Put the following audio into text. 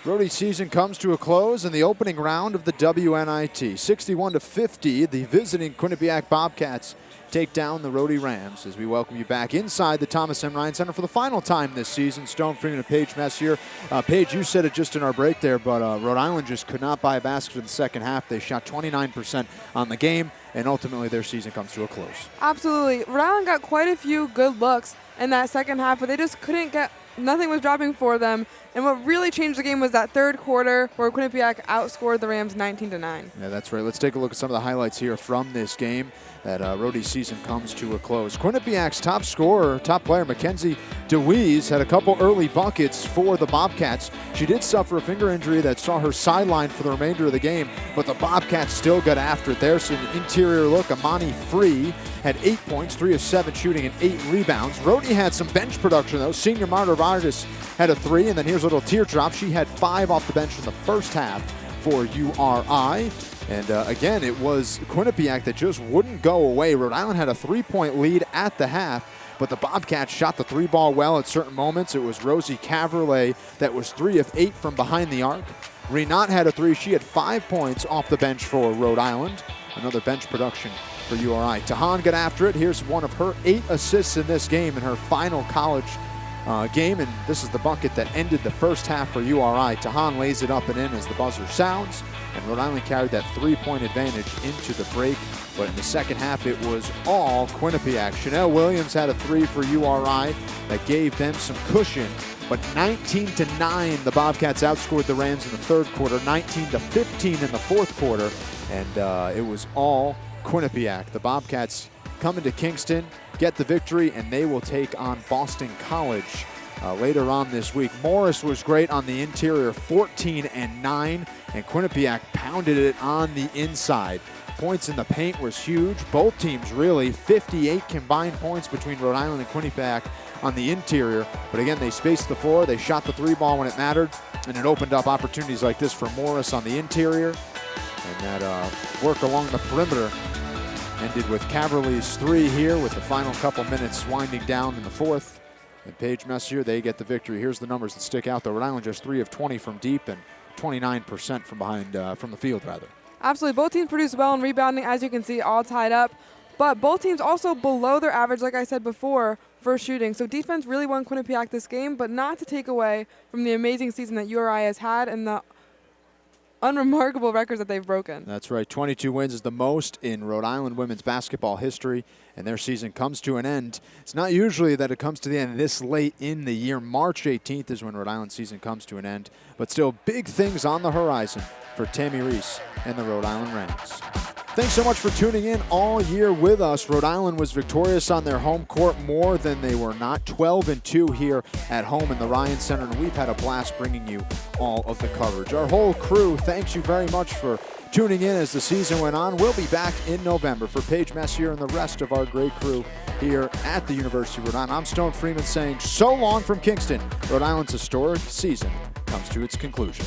Rhodey's season comes to a close in the opening round of the WNIT. 61-50, the visiting Quinnipiac Bobcats take down the Rhode Rams as we welcome you back inside the Thomas M. Ryan Center for the final time this season. Stone Freeman and Paige Messier. Paige, you said it just in our break there, but Rhode Island just could not buy a basket in the second half. They shot 29% on the game, and ultimately their season comes to a close. Absolutely. Rhode Island got quite a few good looks in that second half, but they just couldn't get – nothing was dropping for them. And what really changed the game was that third quarter where Quinnipiac outscored the Rams 19-9. Yeah, that's right. Let's take a look at some of the highlights here from this game that Rhodey's season comes to a close. Quinnipiac's top scorer, top player, Mackenzie DeWeese, had a couple early buckets for the Bobcats. She did suffer a finger injury that saw her sidelined for the remainder of the game, but the Bobcats still got after it there. So an interior look, Amani Free had 8 points, 3 of 7 shooting, and 8 rebounds. Rhodey had some bench production, though. Senior Marta Vargas had a 3, and then here's a little teardrop. She had 5 off the bench in the first half for URI. And again, it was Quinnipiac that just wouldn't go away. Rhode Island had a 3-point lead at the half, but the Bobcats shot the 3-ball well at certain moments. It was Rosie Caverly that was 3 of 8 from behind the arc. Renat had a 3. She had 5 points off the bench for Rhode Island. Another bench production for URI. Tahan got after it. Here's one of her 8 assists in this game in her final college game, and this is the bucket that ended the first half for URI. Tahan lays it up and in as the buzzer sounds, and Rhode Island carried that 3-point advantage into the break. But in the second half, it was all Quinnipiac. Chanell Williams had a 3 for URI that gave them some cushion. But 19-9, the Bobcats outscored the Rams in the third quarter, 19-15 in the fourth quarter, and it was all Quinnipiac. The Bobcats come into Kingston, get the victory, and they will take on Boston College later on this week. Morris was great on the interior, 14-9, and Quinnipiac pounded it on the inside. Points in the paint was huge. Both teams really, 58 combined points between Rhode Island and Quinnipiac on the interior. But again, they spaced the floor, they shot the 3-ball when it mattered, and it opened up opportunities like this for Morris on the interior. And that work along the perimeter ended with Caverly's 3 here with the final couple minutes winding down in the fourth. And Paige Messier, they get the victory. Here's the numbers that stick out, though. Rhode Island just 3 of 20 from deep and 29% from behind, from the field, rather. Absolutely. Both teams produced well in rebounding, as you can see, all tied up. But both teams also below their average, like I said before, for shooting. So defense really won Quinnipiac this game, but not to take away from the amazing season that URI has had and the unremarkable records that they've broken. That's right. 22 wins is the most in Rhode Island women's basketball history, and their season comes to an end. It's not usually that it comes to the end this late in the year. March 18th is when Rhode Island season comes to an end, but still big things on the horizon for Tammy Reese and the Rhode Island Rams. Thanks so much for tuning in all year with us. Rhode Island was victorious on their home court more than they were not. 12-2 here at home in the Ryan Center, and we've had a blast bringing you all of the coverage. Our whole crew thanks you very much for tuning in as the season went on. We'll be back in November. For Paige Messier and the rest of our great crew here at the University of Rhode Island, I'm Stone Freeman saying so long from Kingston. Rhode Island's historic season comes to its conclusion.